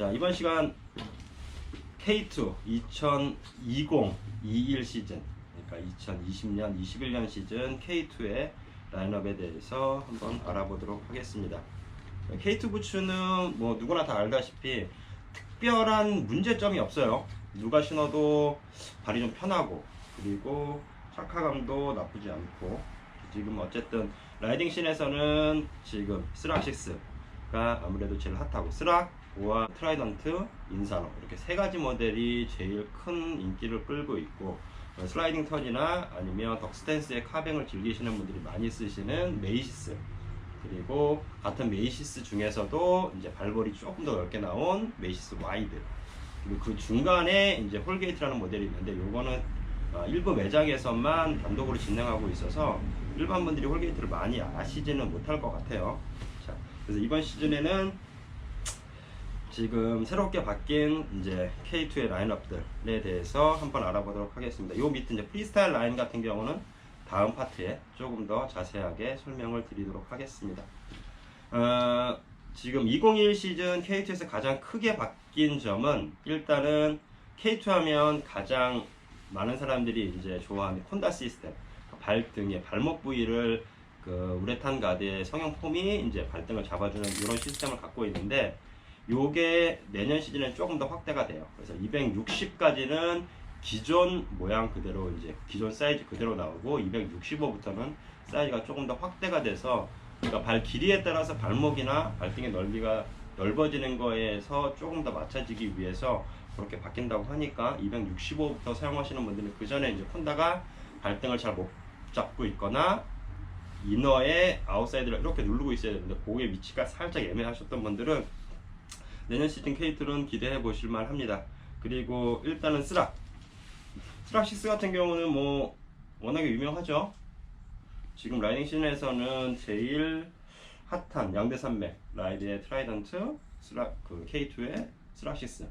자, 이번 시간 K2 2020-21 시즌, 그러니까 2020년, 21년 시즌 K2의 라인업에 대해서 한번 알아보도록 하겠습니다. K2 부츠는 뭐 누구나 다 알다시피 특별한 문제점이 없어요. 누가 신어도 발이 좀 편하고, 그리고 착화감도 나쁘지 않고, 지금 어쨌든 라이딩 씬에서는 지금 스락식스가 아무래도 제일 핫하고, 스락, 보아, 트라이던트, 인사노, 이렇게 세 가지 모델이 제일 큰 인기를 끌고 있고, 슬라이딩 턴이나 아니면 덕스탠스의 카뱅을 즐기시는 분들이 많이 쓰시는 메이시스, 그리고 같은 메이시스 중에서도 이제 발볼이 조금 더 넓게 나온 메이시스 와이드, 그리고 그 중간에 이제 홀게이트라는 모델이 있는데, 요거는 일부 매장에서만 단독으로 진행하고 있어서 일반 분들이 홀게이트를 많이 아시지는 못할 것 같아요. 자, 그래서 이번 시즌에는 지금 새롭게 바뀐 이제 K2의 라인업들에 대해서 한번 알아보도록 하겠습니다. 요 밑에 이제 프리스타일 라인 같은 경우는 다음 파트에 조금 더 자세하게 설명을 드리도록 하겠습니다. 지금 2021 시즌 K2에서 가장 크게 바뀐 점은, 일단은 K2 하면 가장 많은 사람들이 이제 좋아하는 콘다 시스템, 발등에 발목 부위를 그 우레탄 가드의 성형 폼이 이제 발등을 잡아주는 이런 시스템을 갖고 있는데, 요게 내년 시즌에 조금 더 확대가 돼요. 그래서 260까지는 기존 모양 그대로, 이제 기존 사이즈 그대로 나오고, 265부터는 사이즈가 조금 더 확대가 돼서, 그러니까 발 길이에 따라서 발목이나 발등의 넓이가 넓어지는 거에서 조금 더 맞춰지기 위해서 그렇게 바뀐다고 하니까, 265부터 사용하시는 분들은 그 전에 이제 콘다가 발등을 잘 못 잡고 있거나 이너의 아웃사이드를 이렇게 누르고 있어야 되는데, 그게 위치가 살짝 애매하셨던 분들은 내년 시즌 K2는 기대해 보실만 합니다. 그리고 일단은 스락6 같은 경우는 뭐 워낙에 유명하죠. 지금 라이딩 씬에서는 제일 핫한 양대산맥 라이드의 트라이던트, 그 K2의 스락6.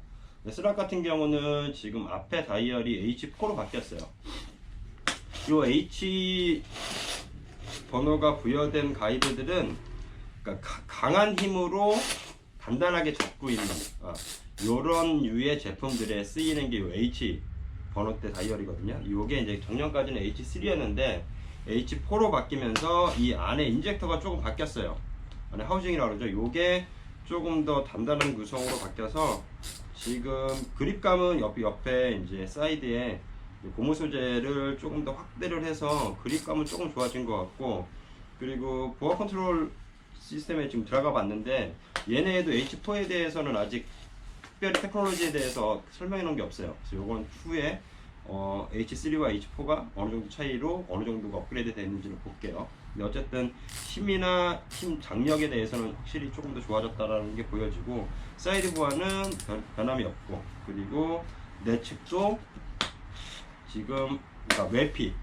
스락 같은 경우는 지금 앞에 다이얼이 H4로 바뀌었어요. 이 H 번호가 부여된 가이드들은, 그러니까 강한 힘으로 단단하게 잡고 있는 요런 유의 제품들에 쓰이는 게 요 H 번호대 다이얼이거든요. 요게 이제 작년까지는 H3였는데 H4로 바뀌면서 이 안에 인젝터가 조금 바뀌었어요. 안에 하우징이라고 그러죠. 요게 조금 더 단단한 구성으로 바뀌어서 지금 그립감은 옆에 이제 사이드에 고무 소재를 조금 더 확대를 해서 그립감은 조금 좋아진 것 같고, 그리고 보아 컨트롤 시스템에 지금 들어가 봤는데, 얘네에도 H4에 대해서는 아직 특별히 테크놀로지에 대해서 설명해 놓은 게 없어요. 그래서 요건 후에 H3와 H4가 어느 정도 차이로 어느 정도가 업그레이드 되는지를 볼게요. 근데 어쨌든 힘이나 힘 장력에 대해서는 확실히 조금 더 좋아졌다라는 게 보여지고, 사이드 보아는 변함이 없고, 그리고 내측도 지금 그러니까 외피,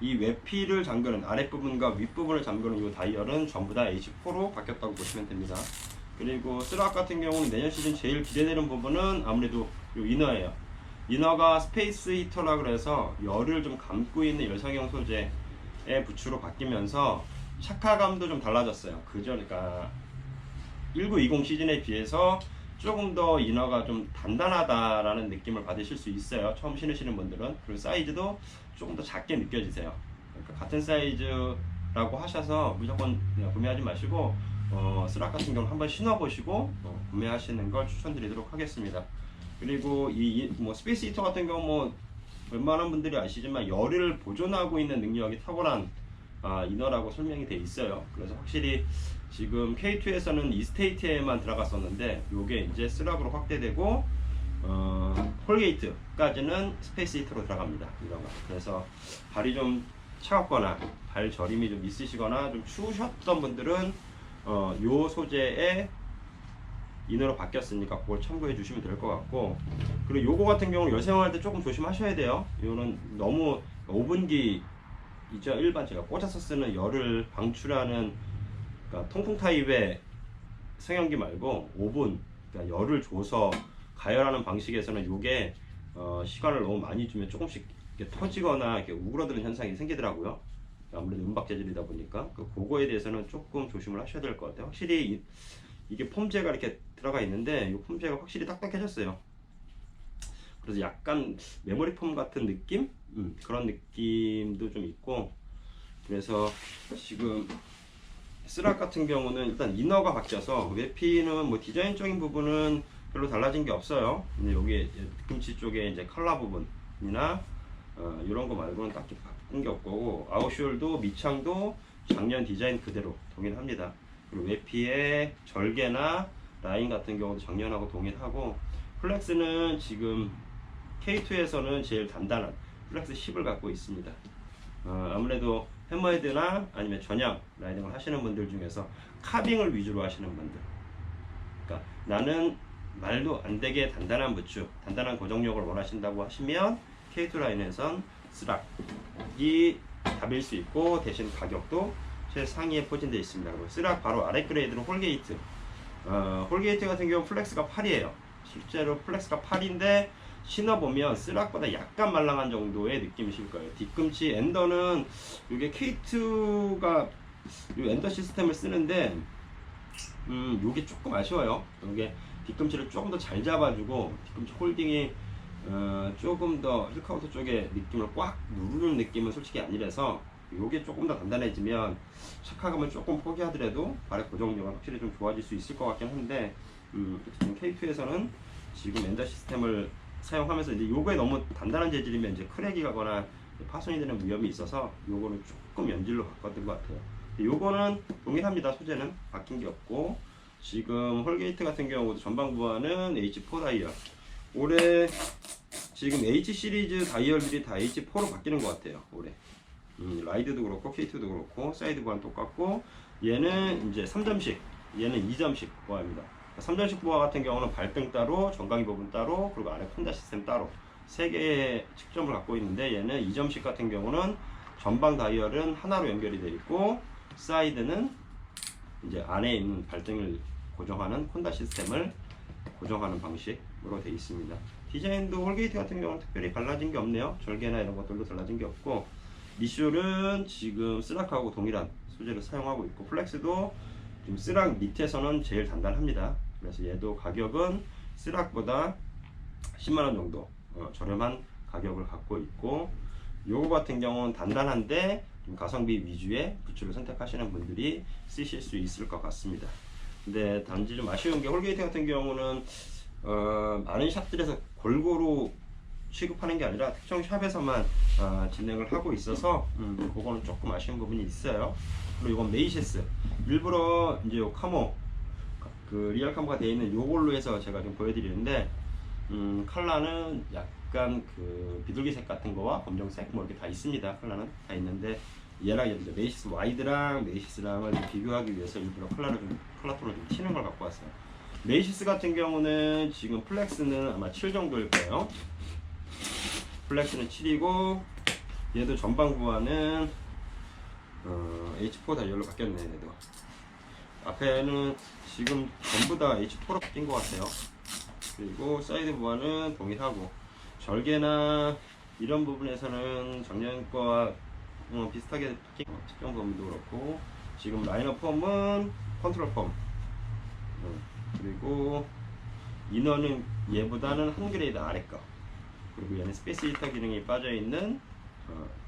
이 외피를 잠그는 아랫부분과 윗부분을 잠그는 이 다이얼은 전부 다 H4로 바뀌었다고 보시면 됩니다. 그리고 스락 같은 경우는 내년 시즌 제일 기대되는 부분은 아무래도 이 이너예요. 이너가 스페이스 히터라 그래서 열을 좀 감고 있는 열성형 소재의 부츠로 바뀌면서 착화감도 좀 달라졌어요. 그러니까 1920 시즌에 비해서 조금 더 이너가 좀 단단하다라는 느낌을 받으실 수 있어요. 처음 신으시는 분들은. 그리고 사이즈도 조금 더 작게 느껴지세요. 그러니까 같은 사이즈라고 하셔서 무조건 구매하지 마시고 스락 같은 경우는 한번 신어보시고 구매하시는 걸 추천드리도록 하겠습니다. 그리고 이 뭐 스페이스 히터 같은 경우 뭐 웬만한 분들이 아시지만 열을 보존하고 있는 능력이 탁월한 이너라고 설명이 돼 있어요. 그래서 확실히 지금 K2에서는 이 스테이트에만 들어갔었는데, 요게 이제 스락으로 확대되고 홀게이트까지는 스페이스 히터로 들어갑니다. 이런 거. 그래서 발이 좀 차갑거나 발 저림이 좀 있으시거나 좀 추우셨던 분들은 요 소재의 이너로 바뀌었으니까 그걸 참고해 주시면 될 것 같고, 그리고 요거 같은 경우는 열 사용할 때 조금 조심하셔야 돼요. 요는 너무 오븐기 이죠. 일반 제가 꽂아서 쓰는 열을 방출하는, 그러니까 통풍 타입의 성형기 말고 오븐, 그러니까 열을 줘서 가열하는 방식에서는 요게 시간을 너무 많이 주면 조금씩 이렇게 터지거나 이렇게 우그러드는 현상이 생기더라고요. 아무래도 은박 재질이다 보니까 그거에 대해서는 조금 조심을 하셔야 될 것 같아요. 확실히 이게 폼재가 이렇게 들어가 있는데 이 폼재가 확실히 딱딱해졌어요. 그래서 약간 메모리 폼 같은 느낌? 그런 느낌도 좀 있고, 그래서 지금 스락 같은 경우는 일단 이너가 바뀌어서 외피는 뭐 디자인적인 부분은 별로 달라진 게 없어요. 근데 여기 뒤꿈치 쪽에 이제 컬러 부분이나 이런 거 말고는 딱히 바꾼 게 없고, 아웃숄도 밑창도 작년 디자인 그대로 동일합니다. 그리고 외피의 절개나 라인 같은 경우도 작년하고 동일하고, 플렉스는 지금 K2에서는 제일 단단한 플렉스 10을 갖고 있습니다. 아무래도 해머헤드나 아니면 전향 라이딩을 하시는 분들 중에서 카빙을 위주로 하시는 분들, 그러니까 나는 말도 안 되게 단단한 부츠, 단단한 고정력을 원하신다고 하시면 K2 라인에선 스락이 답일 수 있고, 대신 가격도 최상위에 포진되어 있습니다. 그리고 스락 바로 아래 그레이드는 홀게이트. 홀게이트 같은 경우는 플렉스가 8이에요. 실제로 플렉스가 8인데 신어보면 스락보다 약간 말랑한 정도의 느낌이실 거예요. 뒤꿈치 엔더는 이게 K2가 이 엔더 시스템을 쓰는데 요게 조금 아쉬워요. 요게 뒤꿈치를 조금 더 잘 잡아주고, 뒤꿈치 홀딩이 조금 더 힐카운터 쪽에 느낌을 꽉 누르는 느낌은 솔직히 아니라서, 요게 조금 더 단단해지면 착화감을 조금 포기하더라도 발의 고정력은 확실히 좀 좋아질 수 있을 것 같긴 한데, K2에서는 지금 엔더 시스템을 사용하면서 이제 요거에 너무 단단한 재질이면 이제 크랙이 가거나 파손이 되는 위험이 있어서 요거는 조금 연질로 바꿨던 것 같아요. 요거는 동일합니다. 소재는 바뀐 게 없고, 지금 홀게이트 같은 경우도 전방부하는 H4 다이얼. 올해 지금 H 시리즈 다이얼들이 다 H4로 바뀌는 것 같아요. 올해 라이드도 그렇고 K2도 그렇고 사이드 부하는 똑같고, 얘는 이제 3점식, 얘는 2점식 부하입니다. 3점식 부하 같은 경우는 발등 따로, 정강이 부분 따로, 그리고 아래 콘다 시스템 따로 3개의 측점을 갖고 있는데, 얘는 2점식 같은 경우는 전방 다이얼은 하나로 연결이 되어 있고, 사이드는 이제 안에 있는 발등을 고정하는 콘다 시스템을 고정하는 방식으로 되어 있습니다. 디자인도 홀게이트 같은 경우는 특별히 달라진 게 없네요. 절개나 이런 것들도 달라진 게 없고, 미슐은 지금 스락하고 동일한 소재를 사용하고 있고, 플렉스도 지금 스락 밑에서는 제일 단단합니다. 그래서 얘도 가격은 스락보다 10만원 정도 저렴한 가격을 갖고 있고, 요거 같은 경우는 단단한데 좀 가성비 위주의 부츠를 선택하시는 분들이 쓰실 수 있을 것 같습니다. 근데 단지 좀 아쉬운 게, 홀게이트 같은 경우는 많은 샵들에서 골고루 취급하는 게 아니라 특정 샵에서만 진행을 하고 있어서 그거는 조금 아쉬운 부분이 있어요. 그리고 이건 메이시스, 일부러 이제 요 카모, 그 리얼 카모가 되어 있는 요걸로 해서 제가 좀 보여드리는데, 컬러는 약간 그 비둘기색 같은 거와 검정색 뭐 이렇게 다 있습니다. 컬러는 다 있는데, 얘랑 이제 메이시스 와이드랑 메이시스랑을 비교하기 위해서 일부러 컬러톤을 좀 튀는 걸 갖고 왔어요. 메이시스 같은 경우는 지금 플렉스는 아마 7 정도일 거예요. 플렉스는 7이고, 얘도 전방부하는 H4 다이얼로 바뀌었네. 얘도 앞에는 지금 전부 다 H4로 바뀐 것 같아요. 그리고 사이드 부하는 동일하고, 절개나 이런 부분에서는 작년 거와 비슷하게 바뀐 측정 범위도 그렇고, 지금 라이너 폼은 컨트롤 폼, 그리고 이너는 얘보다는 한 그레이드 아래 거, 그리고 얘는 스페이스 히터 기능이 빠져있는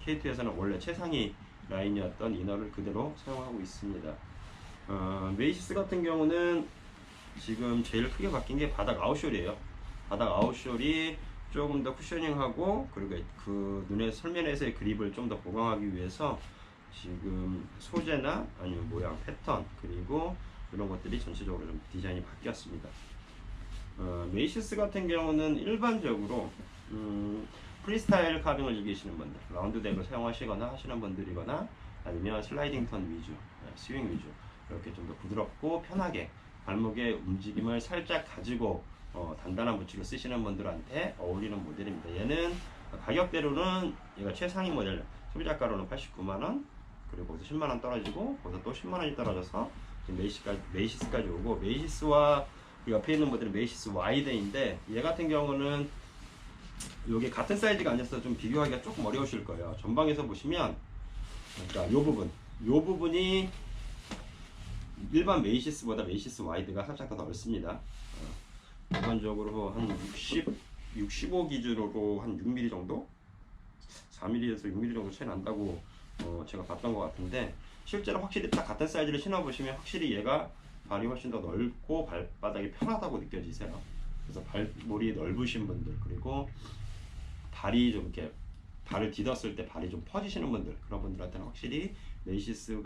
K2에서는 원래 최상위 라인이었던 이너를 그대로 사용하고 있습니다. 메이시스 같은 경우는 지금 제일 크게 바뀐 게 바닥 아웃숄이에요. 바닥 아웃숄이 조금 더 쿠셔닝하고, 그리고 그 눈의 설면에서의 그립을 좀 더 보강하기 위해서 지금 소재나 아니면 모양, 패턴, 그리고 이런 것들이 전체적으로 좀 디자인이 바뀌었습니다. 메이시스 같은 경우는 일반적으로 프리스타일 카빙을 즐기시는 분들, 라운드 덱을 사용하시거나 하시는 분들이거나, 아니면 슬라이딩 턴 위주, 스윙 위주, 이렇게 좀 더 부드럽고 편하게 발목의 움직임을 살짝 가지고 단단한 부츠를 쓰시는 분들한테 어울리는 모델입니다. 얘는 가격대로는 얘가 최상위 모델, 소비자가로는 89만원, 그리고 거기서 10만원 떨어지고, 거기서 또 10만원이 떨어져서 지금 메이시스까지 오고, 메이시스와 그 옆에 있는 모델은 메이시스 와이드인데, 얘 같은 경우는 이게 같은 사이즈가 아니어서 좀 비교하기가 조금 어려우실 거예요. 전방에서 보시면, 그러니까 요 부분이 일반 메이시스보다 메이시스 와이드가 살짝 더 넓습니다. 일반적으로 한 65 기준으로 한 6mm 정도? 4mm에서 6mm 정도 차이 난다고 제가 봤던 것 같은데, 실제로 확실히 딱 같은 사이즈를 신어보시면 확실히 얘가 발이 훨씬 더 넓고 발바닥이 편하다고 느껴지세요. 그래서 발볼이 넓으신 분들, 그리고 발이 좀 이렇게 발을 디뎠을 때 발이 좀 퍼지시는 분들, 그런 분들한테는 확실히 메이시스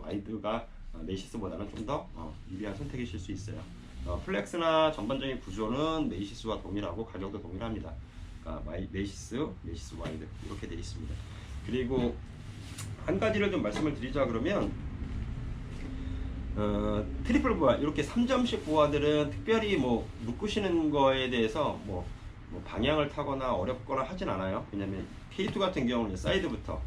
와이드가 메이시스보다는 좀 더 유리한 선택이실 수 있어요. 플렉스나 전반적인 구조는 메이시스와 동일하고 가격도 동일합니다. 그러니까 메이시스 와이드 이렇게 되어 있습니다. 그리고 한 가지를 좀 말씀을 드리자 그러면, 트리플 보아, 이렇게 3점식 보아들은 특별히 뭐 묶으시는 거에 대해서 뭐 방향을 타거나 어렵거나 하진 않아요. 왜냐면 K2 같은 경우는 사이드부터,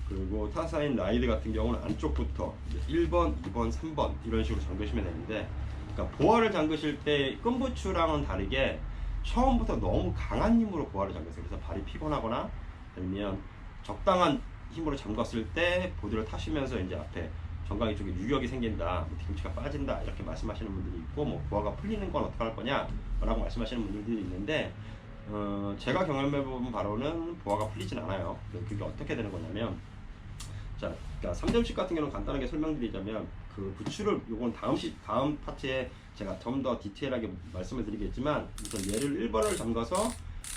그리고 타사인 라이드 같은 경우는 안쪽부터 1번, 2번, 3번 이런 식으로 잠그시면 되는데, 그러니까 보아를 잠그실 때 끈부츠랑은 다르게 처음부터 너무 강한 힘으로 보아를 잠그세요. 그래서 발이 피곤하거나 아니면 적당한 힘으로 잠갔을 때 보드를 타시면서 이제 앞에 정강이 쪽에 유격이 생긴다, 뭐 뒤꿈치가 빠진다 이렇게 말씀하시는 분들이 있고, 뭐 보아가 풀리는 건 어떻게 할 거냐 라고 말씀하시는 분들이 있는데, 제가 경험해본 바로는 보아가 풀리진 않아요. 그게 어떻게 되는 거냐면, 자, 그러니까 3점식 같은 경우는 간단하게 설명드리자면, 그 부츠를 요건 다음 파트에 제가 좀 더 디테일하게 말씀을 드리겠지만, 우선 얘를 1번을 잠가서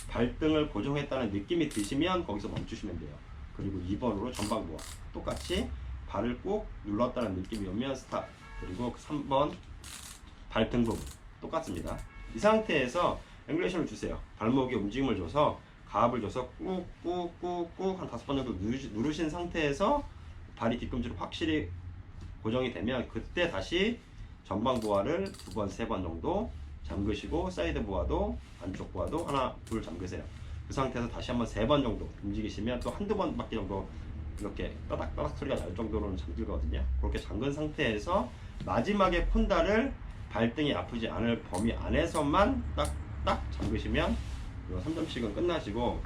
발등을 고정했다는 느낌이 드시면 거기서 멈추시면 돼요. 그리고 2번으로 전방 보아 똑같이 발을 꾹 눌렀다는 느낌이 오면 스탑. 그리고 3번 발등 부분 똑같습니다. 이 상태에서 앵글레이션을 주세요. 발목에 움직임을 줘서 가압을 줘서 꾹꾹꾹꾹 한 5번 정도 누르신 상태에서 발이 뒤꿈치로 확실히 고정이 되면, 그때 다시 전방 보아를 2번, 3번 정도 잠그시고, 사이드 보아도 안쪽 보아도 하나, 둘 잠그세요. 그 상태에서 다시 한번 3번 정도 움직이시면 또 한두 번밖에 정도 이렇게 따닥따닥 소리가 날 정도로는 잠들거든요. 그렇게 잠근 상태에서 마지막에 콘다를 발등이 아프지 않을 범위 안에서만 딱 잠그시면 3점씩은 끝나시고,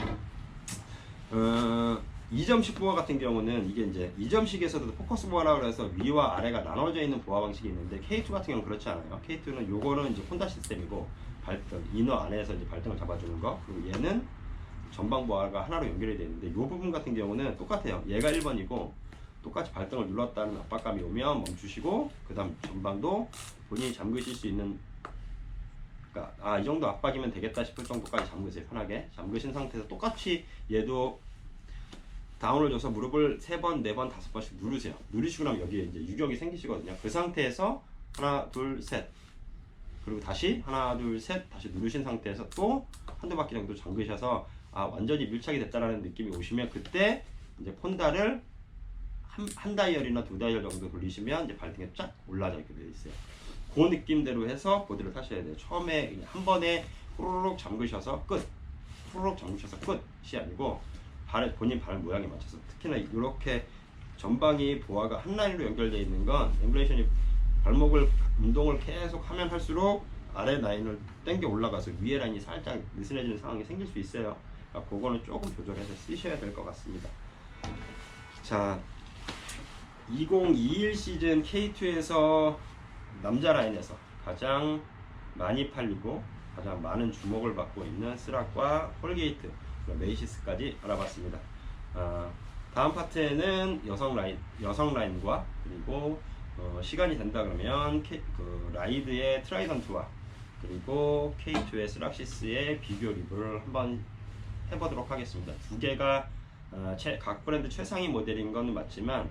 2점식 보아 같은 경우는 이게 이제 2점식에서도 포커스 보아라고 해서 위와 아래가 나눠져 있는 보아 방식이 있는데, K2 같은 경우는 그렇지 않아요. K2는 요거는 이제 콘다 시스템이고, 발등 이너 안에서 이제 발등을 잡아주는 거, 그리고 얘는 전방 보아가 하나로 연결이 되어 있는데, 이 부분 같은 경우는 똑같아요. 얘가 1번이고 똑같이 발등을 눌렀다는 압박감이 오면 멈추시고, 그 다음 전방도 본인이 잠그실 수 있는, 그러니까 이 정도 압박이면 되겠다 싶을 정도까지 잠그세요. 편하게 잠그신 상태에서 똑같이 얘도 다운을 줘서 무릎을 3번, 4번, 5번씩 누르세요. 누르시고 나면 여기에 이제 유격이 생기시거든요. 그 상태에서 하나, 둘, 셋, 그리고 다시 하나, 둘, 셋 다시 누르신 상태에서 또 한두 바퀴 정도 잠그셔서 완전히 밀착이 됐다라는 느낌이 오시면, 그때 이제 콘다를 한 다이얼이나 2다이얼 정도 돌리시면 이제 발등에 쫙 올라가게 되어 있어요. 그 느낌대로 해서 보드를 타셔야 돼요. 처음에 그냥 한 번에 후루룩 잠그셔서 끝, 후루룩 잠그셔서 끝이 아니고, 본인 발 모양에 맞춰서, 특히나 이렇게 전방이 보아가 한 라인으로 연결되어 있는 건 앵글레이션이 발목을 운동을 계속 하면 할수록 아래 라인을 당겨 올라가서 위에 라인이 살짝 느슨해지는 상황이 생길 수 있어요. 그러니까 그거는 조금 조절해서 쓰셔야 될 것 같습니다. 자, 2021 시즌 K2에서 남자 라인에서 가장 많이 팔리고 가장 많은 주목을 받고 있는 스락과 홀게이트, 메이시스까지 알아봤습니다. 다음 파트에는 여성 라인과, 그리고 시간이 된다 그러면 라이드의 트라이던트와 그리고 K2의 스락시스의 비교 리뷰를 한번 해보도록 하겠습니다. 두 개가 각 브랜드 최상위 모델인 건 맞지만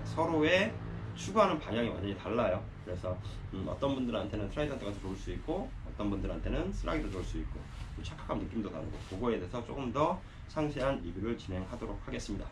서로의 추구하는 방향이 완전히 달라요. 그래서 어떤 분들한테는 트라이던트가 더 좋을 수 있고, 어떤 분들한테는 스락이 더 좋을 수 있고, 착각감 느낌도 다르고, 그거에 대해서 조금 더 상세한 리뷰를 진행하도록 하겠습니다.